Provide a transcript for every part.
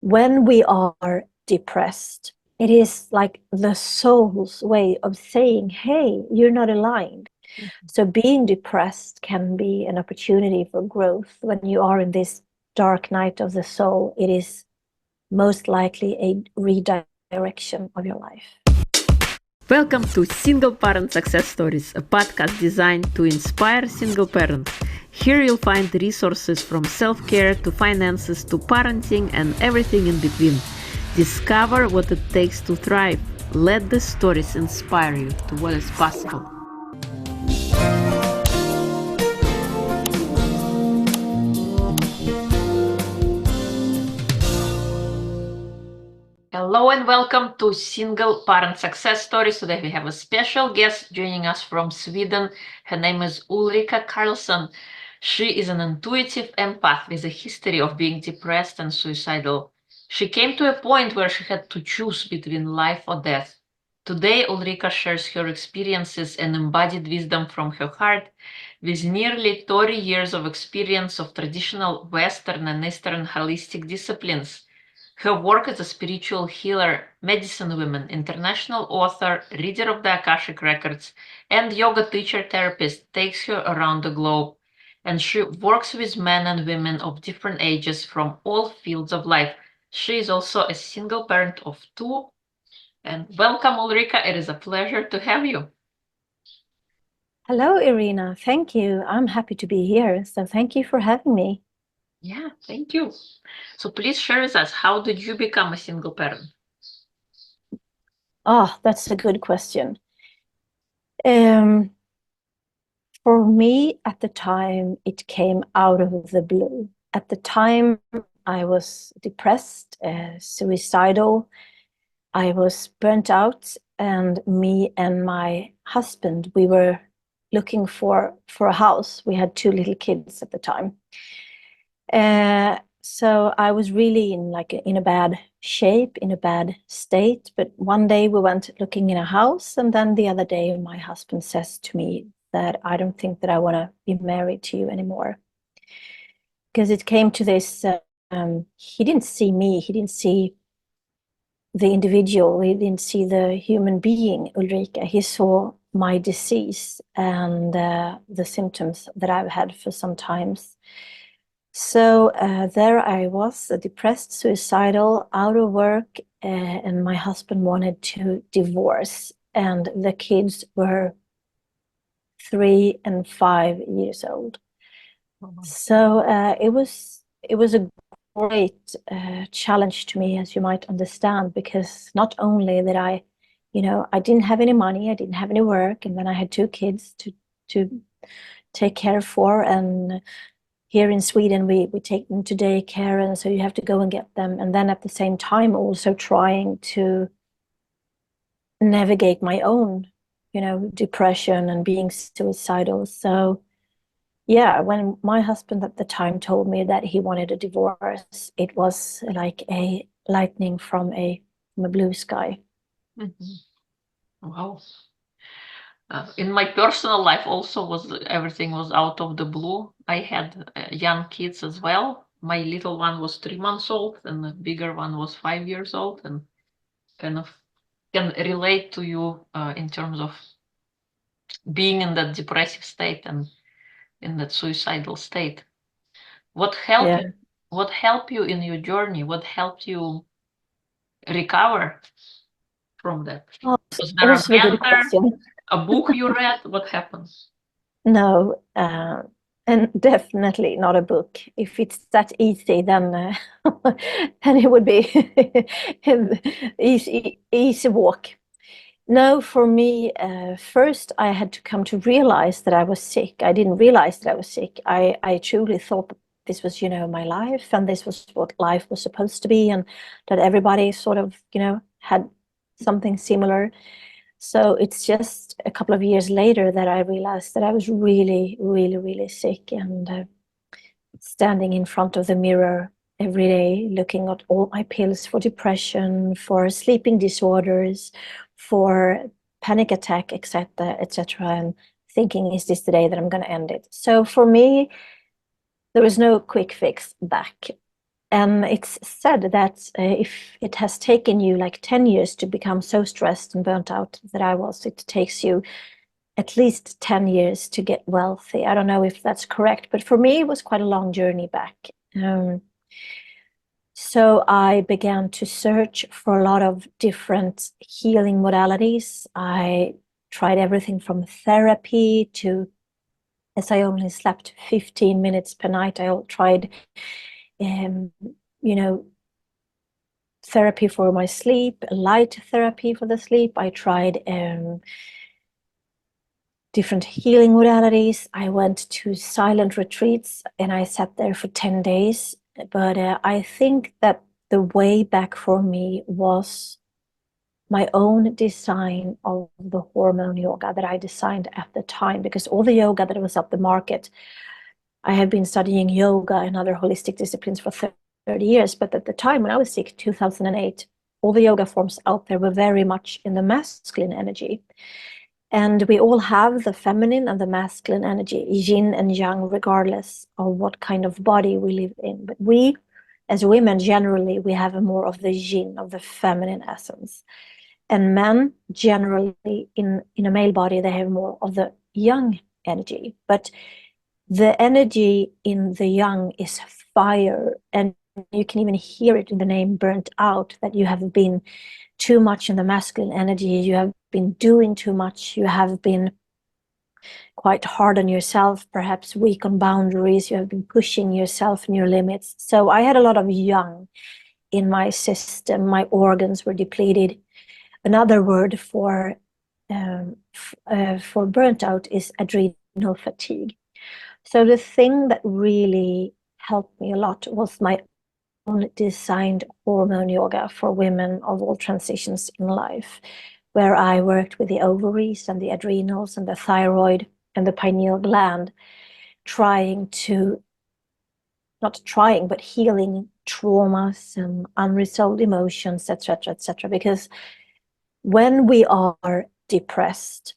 when we are depressed, it is like the soul's way of saying, hey, you're not aligned. So being depressed can be an opportunity for growth. When you are in this dark night of the soul, it is most likely a redirection of your life. Welcome to Single Parent Success Stories, a podcast designed to inspire single parents. Here you'll find resources from self-care to finances to parenting and everything in between. Discover what it takes to thrive. Let the stories inspire you to what is possible. Hello and welcome to Single Parent Success Stories. Today we have a special guest joining us from Sweden. Her name is Ulrika Carlson. She is an intuitive empath with a history of being depressed and suicidal. She came to a point where she had to choose between life or death. Today, Ulrika shares her experiences and embodied wisdom from her heart. With nearly 30 years of experience of traditional Western and Eastern holistic disciplines, her work as a spiritual healer, medicine woman, international author, reader of the Akashic Records, and yoga teacher therapist takes her around the globe. And she works with men and women of different ages from all fields of life. She is also a single parent of 2. And welcome, Ulrika. It is a pleasure to have you. Hello, Irina. Thank you. I'm happy to be here. So thank you for having me. Yeah, thank you. So please share with us, how did you become a single parent? Oh, that's a good question. For me, at the time, it came out of the blue. At the time, I was depressed, suicidal. I was burnt out, and me and my husband, we were looking for a house. We had 2 little kids at the time. So I was really in a bad shape, in a bad state. But one day we went looking in a house, and then the other day my husband says to me that I don't think that I want to be married to you anymore. Because it came to this, he didn't see me, he didn't see the individual, he didn't see the human being, Ulrika. He saw my disease and the symptoms that I've had for some times. So there I was, depressed, suicidal, out of work, and my husband wanted to divorce, and the kids were 3 and 5 years old. So it was a great challenge to me, as you might understand, because not only that I didn't have any money, I didn't have any work, and then I had 2 kids to take care for, and here in Sweden, we take them to daycare, and so you have to go and get them. And then at the same time, also trying to navigate my own, depression and being suicidal. So yeah, when my husband at the time told me that he wanted a divorce, it was like a lightning from a blue sky. Mm-hmm. Wow. In my personal life also everything was out of the blue. I had young kids as well. My little one was 3 months old and the bigger one was 5 years old, and kind of can relate to you in terms of being in that depressive state and in that suicidal state. What helped Yeah. you? What helped you in your journey? What helped you recover from that? Oh, Was there a also a good mentor, question. a book you read? What happened? No, and definitely not a book. If it's that easy, then then it would be easy walk. No, for me, first I had to come to realize that I was sick. I didn't realize that I was sick. I truly thought this was, my life, and this was what life was supposed to be, and that everybody sort of, had something similar. So it's just a couple of years later that I realized that I was really, really, really sick, and standing in front of the mirror every day, looking at all my pills for depression, for sleeping disorders, for panic attack, etc., etc., and thinking, is this the day that I'm going to end it? So for me, there was no quick fix back. And it's said that if it has taken you like 10 years to become so stressed and burnt out that I was, it takes you at least 10 years to get wealthy. I don't know if that's correct, but for me, it was quite a long journey back. So I began to search for a lot of different healing modalities. I tried everything from therapy to, as I only slept 15 minutes per night, I tried, you know, therapy for my sleep, light therapy for the sleep. I tried different healing modalities. I went to silent retreats and I sat there for 10 days. But I think that the way back for me was my own design of the hormone yoga that I designed at the time, because all the yoga that was up the market, I had been studying yoga and other holistic disciplines for 30 years. But at the time when I was sick, 2008, all the yoga forms out there were very much in the masculine energy. And we all have the feminine and the masculine energy, yin and yang, regardless of what kind of body we live in. But we, as women, generally, we have more of the yin, of the feminine essence. And men, generally, in a male body, they have more of the yang energy. But the energy in the yang is fire. And you can even hear it in the name burnt out, that you have been too much in the masculine energy, you have been doing too much, you have been quite hard on yourself, perhaps weak on boundaries, you have been pushing yourself and your limits. So I had a lot of yang in my system, my organs were depleted. Another word for burnt out is adrenal fatigue. So the thing that really helped me a lot was my designed hormone yoga for women of all transitions in life, where I worked with the ovaries and the adrenals and the thyroid and the pineal gland, but healing traumas and unresolved emotions, etc., etc. Because when we are depressed,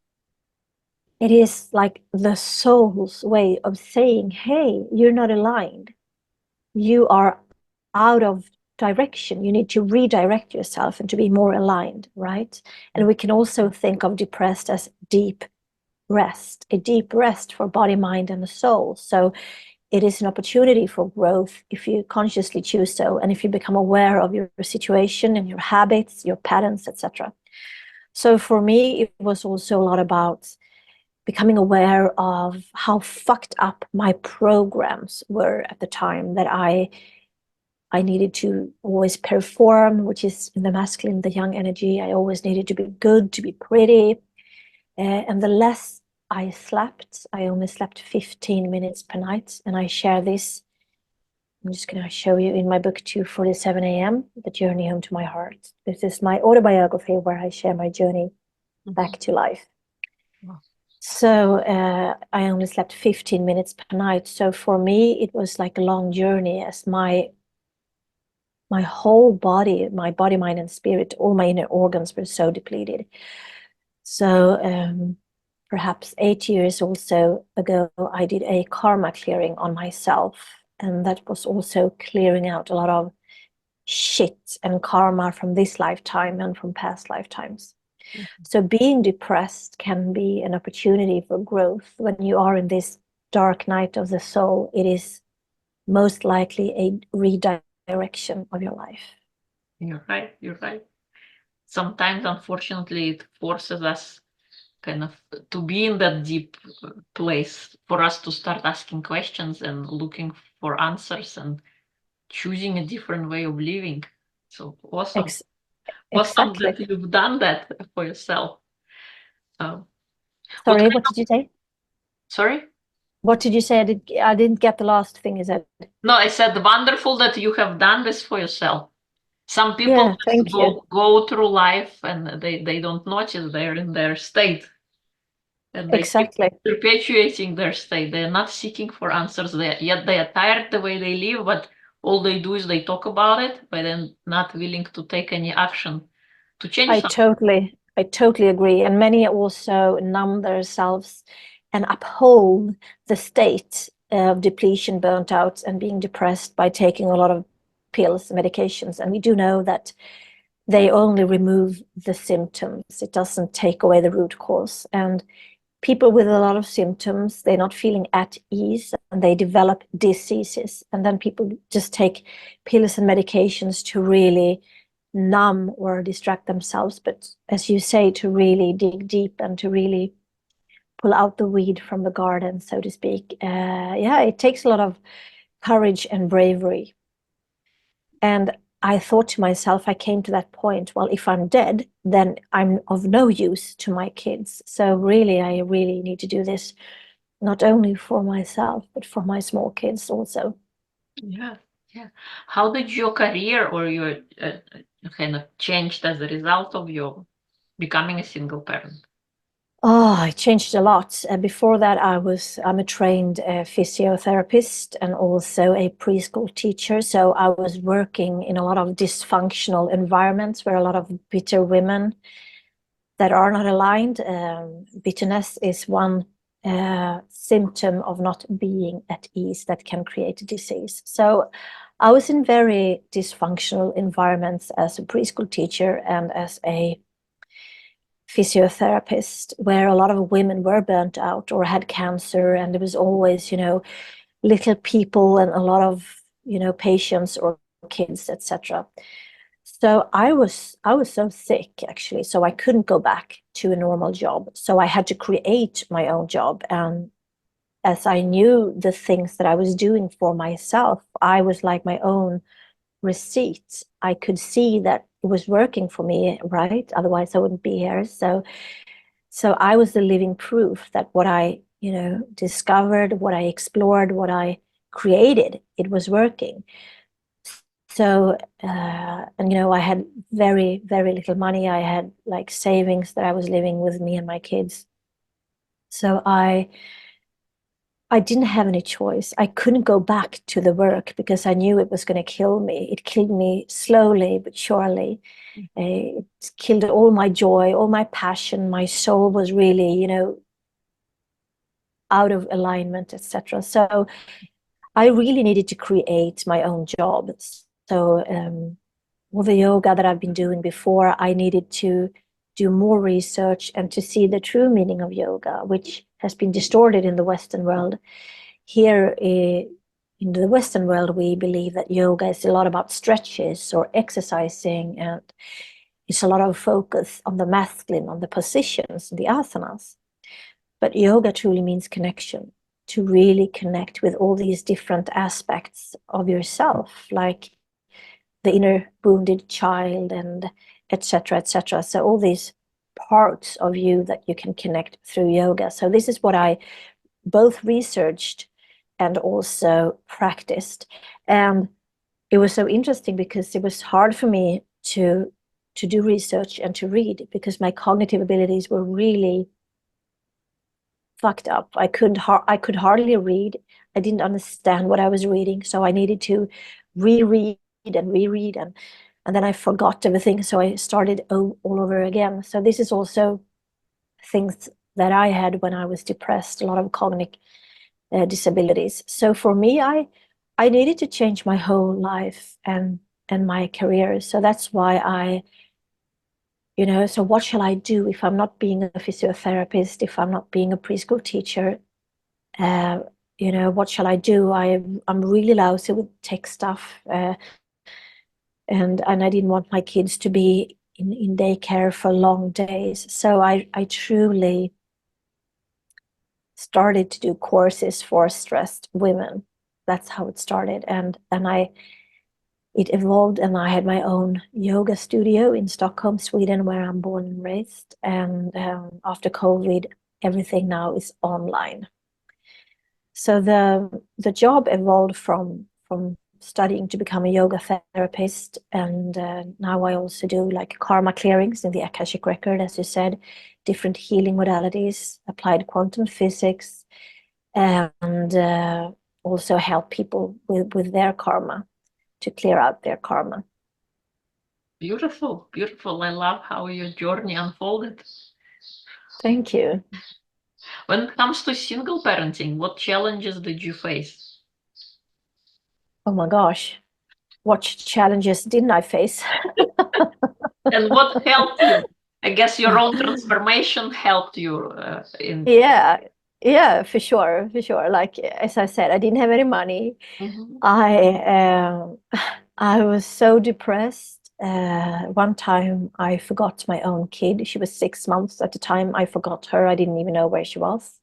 it is like the soul's way of saying, hey, you're not aligned. You are out of direction. You need to redirect yourself and to be more aligned, right? And we can also think of depressed as deep rest, a deep rest for body, mind, and the soul. So it is an opportunity for growth if you consciously choose so, and if you become aware of your situation and your habits, your patterns, etc. So for me, it was also a lot about becoming aware of how fucked up my programs were at the time, that I needed to always perform, which is in the masculine, the yang energy. I always needed to be good, to be pretty. And the less I slept, I only slept 15 minutes per night. And I share this. I'm just going to show you in my book, 2:47 a.m., The Journey Home to My Heart. This is my autobiography where I share my journey back to life. Wow. So I only slept 15 minutes per night. So for me, it was like a long journey, as my whole body, my body, mind, and spirit, all my inner organs were so depleted. So perhaps 8 years or so ago, I did a karma clearing on myself. And that was also clearing out a lot of shit and karma from this lifetime and from past lifetimes. Mm-hmm. So being depressed can be an opportunity for growth. When you are in this dark night of the soul, it is most likely a redirection of your life. You're right. Sometimes, unfortunately, it forces us kind of to be in that deep place, for us to start asking questions and looking for answers and choosing a different way of living. So awesome. Awesome Exactly. that you've done that for yourself. Sorry, what did you say? Sorry? What did you say? I didn't get the last thing you said. No, I said wonderful that you have done this for yourself. Some people go through life and they don't notice they're in their state. And they keep perpetuating their state. They're not seeking for answers. Yet they are tired the way they live, but all they do is they talk about it, but then not willing to take any action to change something. I totally agree. And many also numb themselves and uphold the state of depletion, burnt out, and being depressed by taking a lot of pills, medications, and we do know that they only remove the symptoms. It doesn't take away the root cause. And people with a lot of symptoms, they're not feeling at ease and they develop diseases. And then people just take pills and medications to really numb or distract themselves. But as you say, to really dig deep and to really pull out the weed from the garden, so to speak. Yeah, it takes a lot of courage and bravery. And I thought to myself, I came to that point, well, if I'm dead, then I'm of no use to my kids. So really, I really need to do this, not only for myself, but for my small kids also. Yeah, yeah. How did your career or your kind of changed as a result of your becoming a single parent? Oh, I changed a lot. Before that, I'm a trained physiotherapist and also a preschool teacher. So I was working in a lot of dysfunctional environments where a lot of bitter women that are not aligned. Bitterness is one symptom of not being at ease that can create a disease. So I was in very dysfunctional environments as a preschool teacher and as a physiotherapist, where a lot of women were burnt out or had cancer, and there was always, little people and a lot of, patients or kids, etc. So I was so sick actually, so I couldn't go back to a normal job. So I had to create my own job, and as I knew the things that I was doing for myself, I was like my own receipt. I could see that it was working for me, right? Otherwise I wouldn't be here. So I was the living proof that what I, discovered, what I explored, what I created, it was working. So, and I had very, very little money. I had like savings that I was living with me and my kids. So I didn't have any choice. I couldn't go back to the work because I knew it was going to kill me. It killed me slowly but surely. It killed all my joy, all my passion. My soul was really, out of alignment, etc. So I really needed to create my own job. So all the yoga that I've been doing before, I needed to do more research and to see the true meaning of yoga, which has been distorted in the Western world. Here in the Western world, we believe that yoga is a lot about stretches or exercising, and it's a lot of focus on the masculine, on the positions, the asanas. But yoga truly means connection, to really connect with all these different aspects of yourself, like the inner wounded child and etc., etc. So all these parts of you that you can connect through yoga. So this is what I both researched and also practiced. And it was so interesting because it was hard for me to do research and to read because my cognitive abilities were really fucked up. I could hardly read. I didn't understand what I was reading, so I needed to reread and reread, and then I forgot everything, so I started all over again. So this is also things that I had when I was depressed, a lot of cognitive disabilities. So for me, I needed to change my whole life and my career. So that's why so what shall I do if I'm not being a physiotherapist, if I'm not being a preschool teacher? What shall I do? I'm really lousy with tech stuff, and I didn't want my kids to be in daycare for long days. So I truly started to do courses for stressed women. That's how it started, and it evolved, and I had my own yoga studio in Stockholm, Sweden, where I'm born and raised. And after COVID, everything now is online. So the job evolved from studying to become a yoga therapist, and now I also do like karma clearings in the Akashic record, as you said, different healing modalities, applied quantum physics, and also help people with their karma, to clear out their karma. Beautiful, beautiful. I love how your journey unfolded. Thank you. When it comes to single parenting, what challenges did you face? Oh my gosh. what challenges didn't I face? And what helped you? I guess your own transformation helped you in. Yeah, for sure, for sure. Like as I said, I didn't have any money. Mhm. I was so depressed. One time I forgot my own kid. She was 6 months at the time. I forgot her. I didn't even know where she was.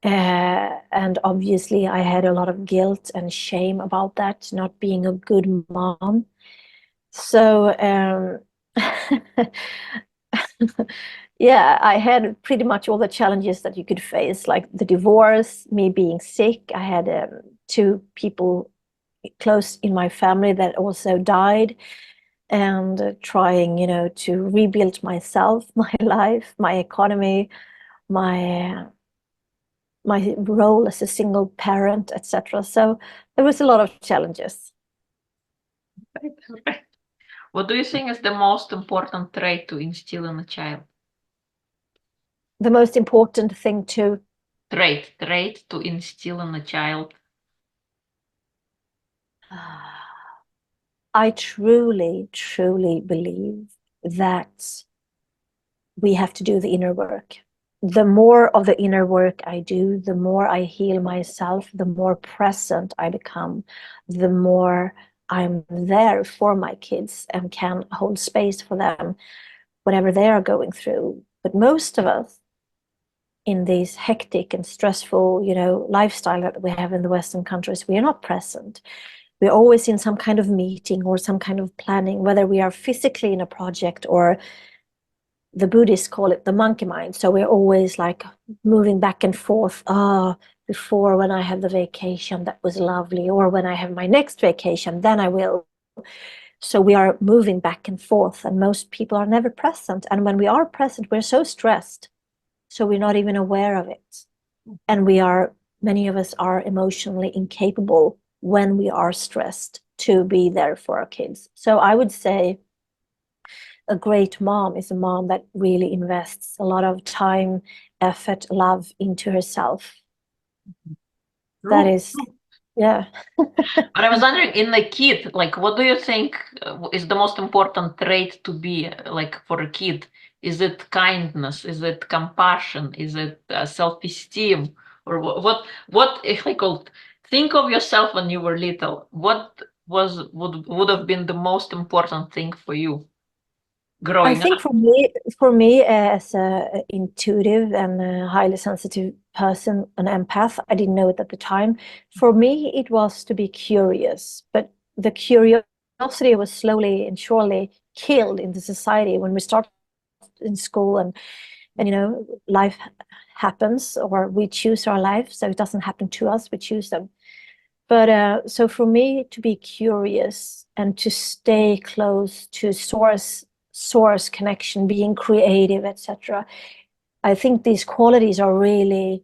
And obviously I had a lot of guilt and shame about that, not being a good mom. So yeah, I had pretty much all the challenges that you could face, like the divorce, me being sick. I had two people close in my family that also died, and trying, to rebuild myself, my life, my economy, my my role as a single parent, etc. So there was a lot of challenges. Right. What do you think is the most important trait to instill in a child? The most important thing to Trait to instill in a child. I truly, truly believe that we have to do the inner work. The more of the inner work I do, the more I heal myself, the more present I become, the more I'm there for my kids and can hold space for them, whatever they are going through. But most of us in this hectic and stressful, lifestyle that we have in the Western countries, we are not present. We're always in some kind of meeting or some kind of planning, whether we are physically in a project or the Buddhists call it the monkey mind. So we're always like moving back and forth. Before, when I have the vacation, that was lovely. Or when I have my next vacation, then I will. So we are moving back and forth, and most people are never present. And when we are present, we're so stressed. So we're not even aware of it. And many of us are emotionally incapable when we are stressed to be there for our kids. So I would say a great mom is a mom that really invests a lot of time, effort, love into herself. That True. is, yeah. But I was wondering, in a kid, like, what do you think is the most important trait to be like for a kid? Is it kindness? Is it compassion? Is it self-esteem? Or what if I could think of yourself when you were little? What would have been the most important thing for you I growing think up? for me, as a intuitive and a highly sensitive person, an empath, I didn't know it at the time. For me, it was to be curious, but the curiosity was slowly and surely killed in the society when we start in school, and life happens, or we choose our life, so it doesn't happen to us, we choose them. But so for me, to be curious and to stay close to source connection, being creative, etc., I think these qualities are really,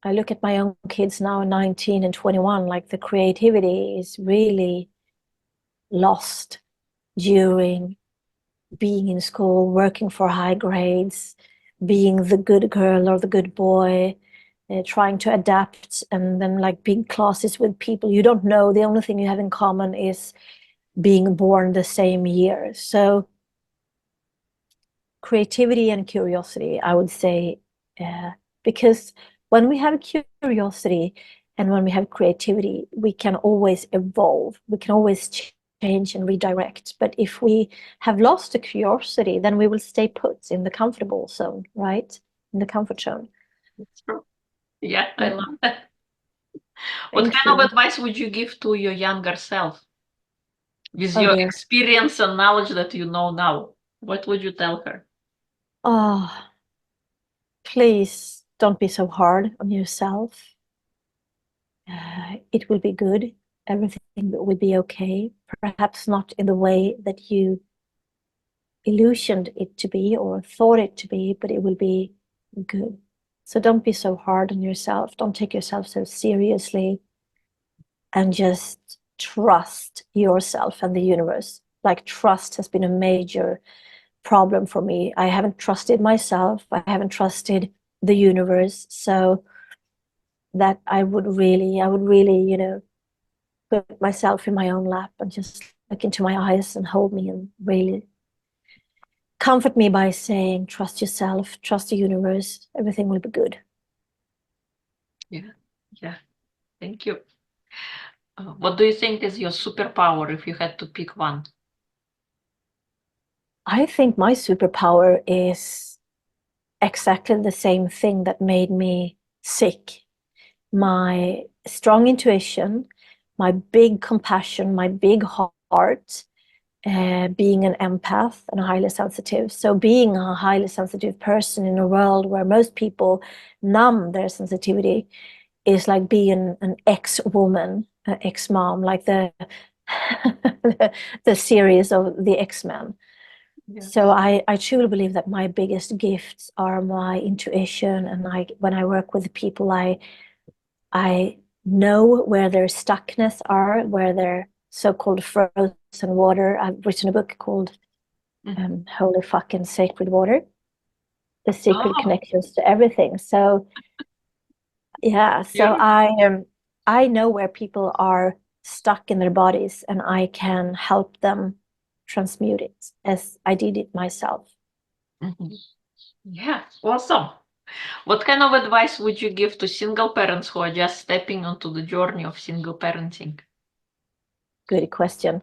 I look at my own kids now, 19 and 21, like the creativity is really lost during being in school, working for high grades, being the good girl or the good boy, trying to adapt, and then like big classes with people you don't know. The only thing you have in common is being born the same year. So creativity and curiosity, I would say, because when we have curiosity and when we have creativity, we can always evolve. We can always change and redirect. But if we have lost the curiosity, then we will stay put in the comfortable zone, right? In the comfort zone. It's true. Yeah, I Yeah. love that. What Thank kind of you. advice would you give to your younger self with Oh your dear. experience and knowledge that you know now? What would you tell her? Oh, please don't be so hard on yourself. It will be good. Everything will be okay. Perhaps not in the way that you illusioned it to be or thought it to be, but it will be good. So don't be so hard on yourself. Don't take yourself so seriously, and just trust yourself and the universe. Like, trust has been a major problem for me. I haven't trusted myself. I haven't trusted the universe. So that I would really, put myself in my own lap and just look into my eyes and hold me and really comfort me by saying, trust yourself, trust the universe, everything will be good. Yeah, yeah. Thank you. What do you think is your superpower if you had to pick one? I think my superpower is exactly the same thing that made me sick. My strong intuition, my big compassion, my big heart, being an empath and highly sensitive. So being a highly sensitive person in a world where most people numb their sensitivity is like being an ex-woman, an ex-mom, like the the series of the X-Men. Yeah. So I truly believe that my biggest gifts are my intuition, and when I work with people, I know where their stuckness are, where their so-called frozen water. I've written a book called Holy Fucking Sacred Water, the secret Oh, connections to everything. So yeah, so beautiful. I know where people are stuck in their bodies, and I can help them transmute it as I did it myself. Mhm. Yeah, awesome. What kind of advice would you give to single parents who are just stepping onto the journey of single parenting? Good question.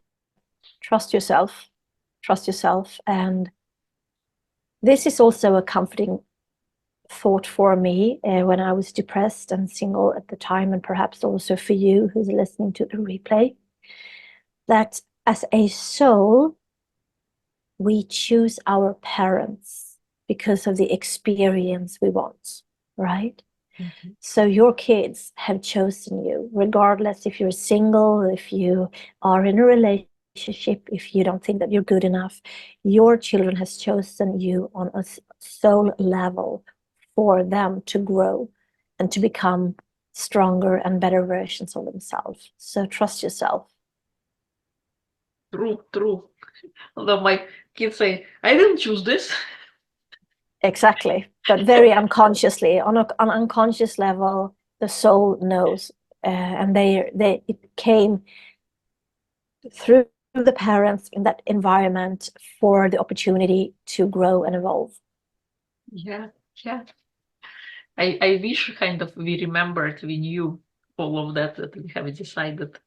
Trust yourself. Trust yourself. And this is also a comforting thought for me when I was depressed and single at the time, and perhaps also for you who's listening to the replay, that as a soul, we choose our parents because of the experience we want, right? Mhm. So your kids have chosen you, regardless if you're single, if you are in a relationship, if you don't think that you're good enough. Your children has chosen you on a soul level for them to grow and to become stronger and better versions of themselves. So trust yourself. True, true. Although my kids say, I didn't choose this. Exactly. But very unconsciously, on an unconscious level, the soul knows. And it came through the parents in that environment for the opportunity to grow and evolve. Yeah, yeah. I wish kind of we remembered, we knew all of that we have decided.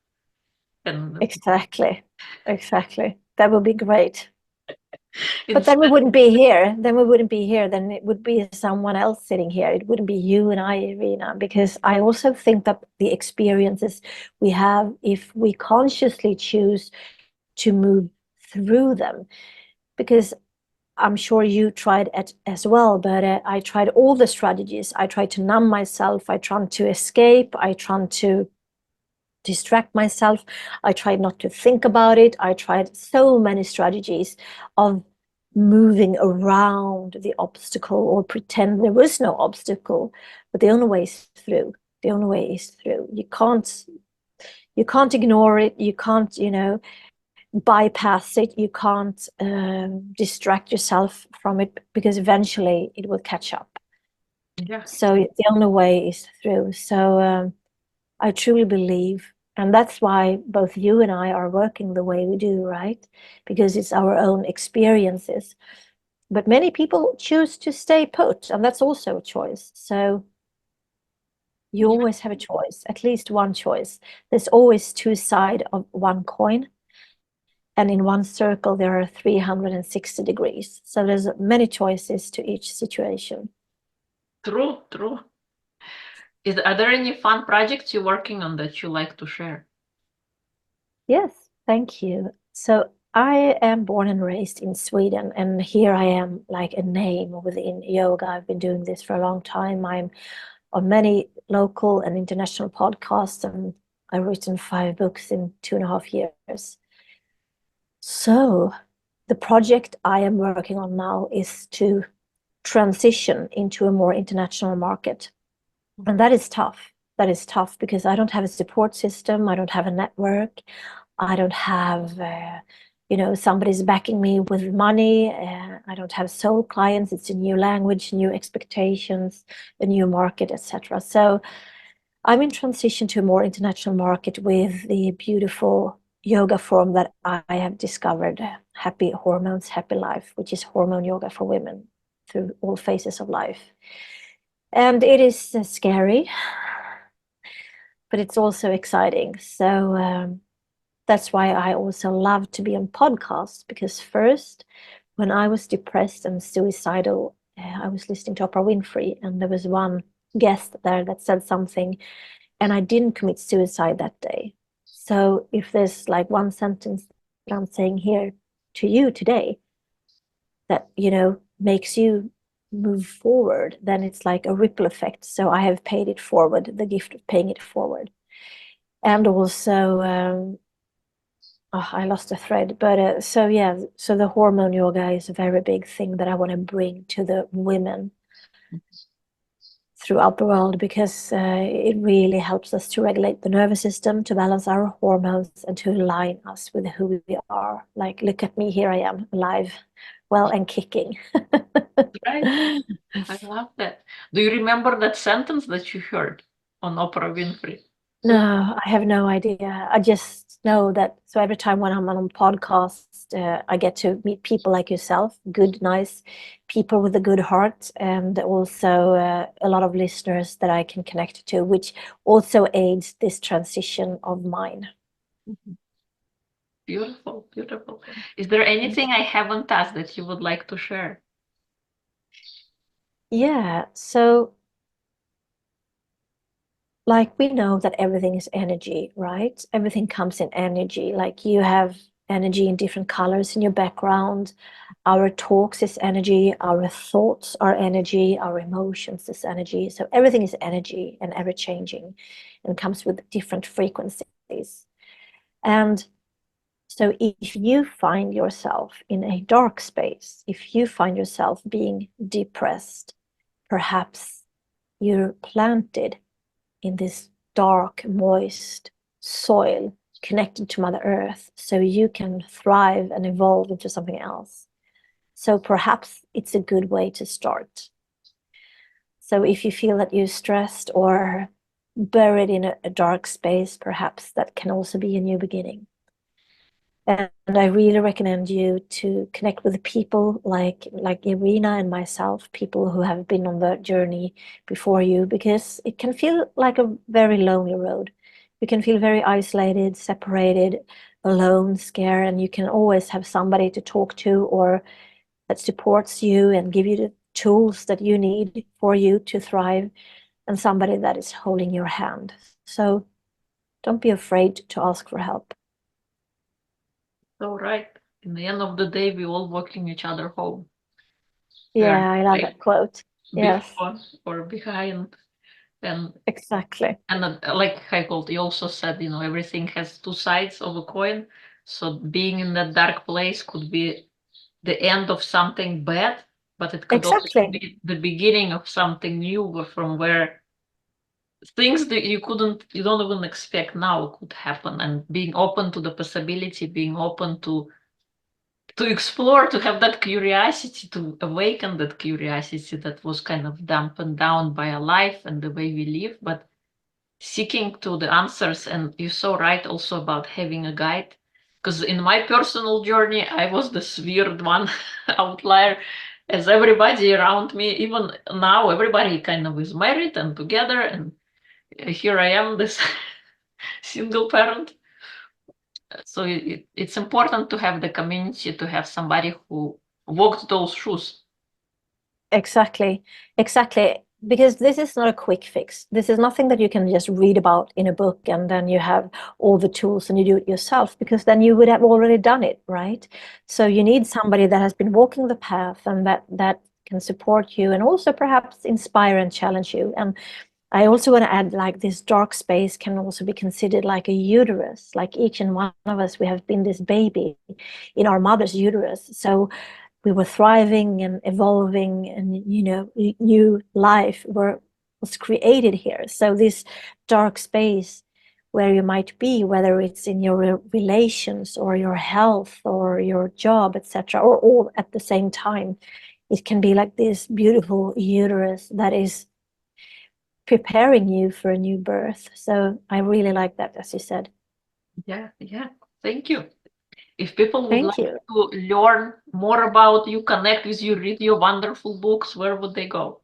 And Exactly. Exactly. That would be great. But then we instead, wouldn't be here. Then we wouldn't be here. Then it would be someone else sitting here. It wouldn't be you and I, Irina, because I also think that the experiences we have, if we consciously choose to move through them, because I'm sure you tried it as well, but I tried all the strategies. I tried to numb myself. I tried to escape. I tried to distract myself. I tried not to think about it. I tried so many strategies of moving around the obstacle or pretend there was no obstacle. But the only way is through. The only way is through. You can't ignore it. You can't, bypass it. You can't distract yourself from it, because eventually it will catch up. yeah, So the only way is through. So I truly believe, and that's why both you and I are working the way we do, right? Because it's our own experiences. But many people choose to stay put, and that's also a choice. So you yeah, always have a choice, at least one choice. There's always two sides of one coin. And in one circle, there are 360 degrees. So there's many choices to each situation. true, true. Are there any fun projects you're working on that you like to share? Yes, thank you. So I am born and raised in Sweden, and here I am like a name within yoga. I've been doing this for a long time. I'm on many local and international podcasts, and I've written 5 books in 2.5 years. So the project I am working on now is to transition into a more international market. And that is tough. That is tough because I don't have a support system. I don't have a network. I don't have, somebody's backing me with money. I don't have soul clients. It's a new language, new expectations, a new market, etc. So I'm in transition to a more international market with the beautiful yoga form that I have discovered, Happy Hormones, Happy Life, which is hormone yoga for women through all phases of life. And it is scary, but it's also exciting. So that's why I also love to be on podcasts, because first, when I was depressed and suicidal, I was listening to Oprah Winfrey, and there was one guest there that said something, and I didn't commit suicide that day. So if there's like one sentence that I'm saying here to you today that, makes you move forward, then it's like a ripple effect. So I have paid it forward, the gift of paying it forward. And also, I lost a thread, but so yeah, so the hormone yoga is a very big thing that I want to bring to the women throughout the world, because it really helps us to regulate the nervous system, to balance our hormones, and to align us with who we are. Like, look at me, here I am, alive, well, and kicking. Right. I love that. Do you remember that sentence that you heard on Oprah Winfrey? No, I have no idea. I just know that. So every time when I'm on podcasts, I get to meet people like yourself, good, nice people with a good heart, and also a lot of listeners that I can connect to, which also aids this transition of mine. Mhm. Beautiful, beautiful. Is there anything I haven't asked that you would like to share? Yeah, so like we know that everything is energy, right? Everything comes in energy. Like you have energy in different colors in your background. Our talks is energy, our thoughts are energy, our emotions is energy. So everything is energy and ever changing and comes with different frequencies. And so if you find yourself in a dark space, if you find yourself being depressed, perhaps you're planted in this dark, moist soil connected to Mother Earth, so you can thrive and evolve into something else. So perhaps it's a good way to start. So if you feel that you're stressed or buried in a dark space, perhaps that can also be a new beginning. And I really recommend you to connect with people like Irina and myself, people who have been on the journey before you, because it can feel like a very lonely road. You can feel very isolated, separated, alone, scared, and you can always have somebody to talk to or that supports you and give you the tools that you need for you to thrive, and somebody that is holding your hand. So don't be afraid to ask for help. So right. In the end of the day, we all walking each other home. We are Yeah, I love like that quote. Yes, before or behind. And exactly. like Heikolt, you also said, everything has two sides of a coin. So being in that dark place could be the end of something bad, but it could also Exactly. be the beginning of something new from where things that you don't even expect now could happen. And being open to the possibility, being open to explore, to have that curiosity, to awaken that curiosity that was kind of dampened down by a life and the way we live, but seeking to the answers. And you're so right also about having a guide, because in my personal journey I was this weird one outlier, as everybody around me, even now, everybody kind of is married and together, and here I am, this single parent. So it's important to have the community, to have somebody who walked those shoes. Exactly. Exactly. Because this is not a quick fix. This is nothing that you can just read about in a book and then you have all the tools and you do it yourself, because then you would have already done it, right? So you need somebody that has been walking the path and that can support you and also perhaps inspire and challenge you. And I also want to add, like, this dark space can also be considered like a uterus. Like each and one of us, we have been this baby in our mother's uterus. So we were thriving and evolving, and new life was created here. So this dark space where you might be, whether it's in your relations or your health or your job, etc., or all at the same time, it can be like this beautiful uterus that is preparing you for a new birth. So I really like that, as you said. Yeah, yeah. Thank you. If people would Thank like you. to learn more about you, connect with you, read your wonderful books, where would they go?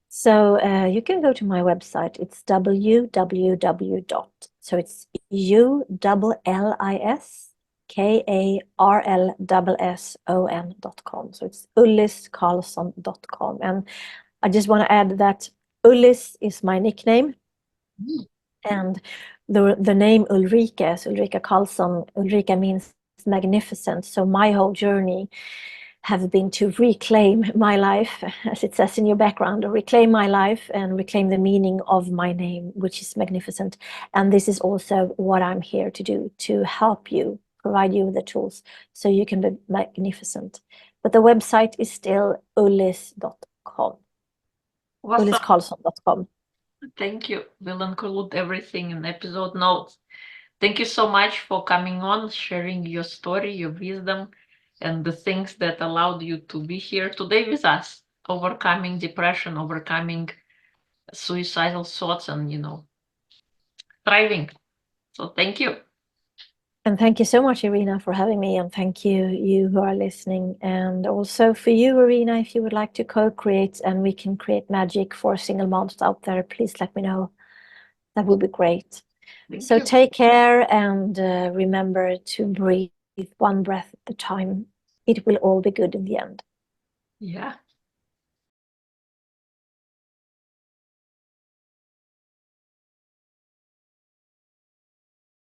So you can go to my website. It's www. So it's ULLISKARLSSON.com. So it's ulliskarlsson.com. And I just want to add that Ullis is my nickname. Mm. And the name Ulrika, so Ulrika Karlsson, Ulrika means magnificent. So my whole journey have been to reclaim my life, as it says in your background, reclaim my life and reclaim the meaning of my name, which is magnificent. And this is also what I'm here to do, to help you, provide you with the tools so you can be magnificent. But the website is still ullis.com, Awesome. ulliskarlsson.com. Thank you. We'll include everything in episode notes. Thank you so much for coming on, sharing your story, your wisdom, and the things that allowed you to be here today with us, overcoming depression, overcoming suicidal thoughts, and thriving. So thank you. And thank you so much, Irina, for having me. And thank you, you who are listening. And also for you, Irina, if you would like to co-create and we can create magic for single moms out there, please let me know. That would be great. Thank So you. take care and remember to breathe one breath at a time. It will all be good in the end. Yeah.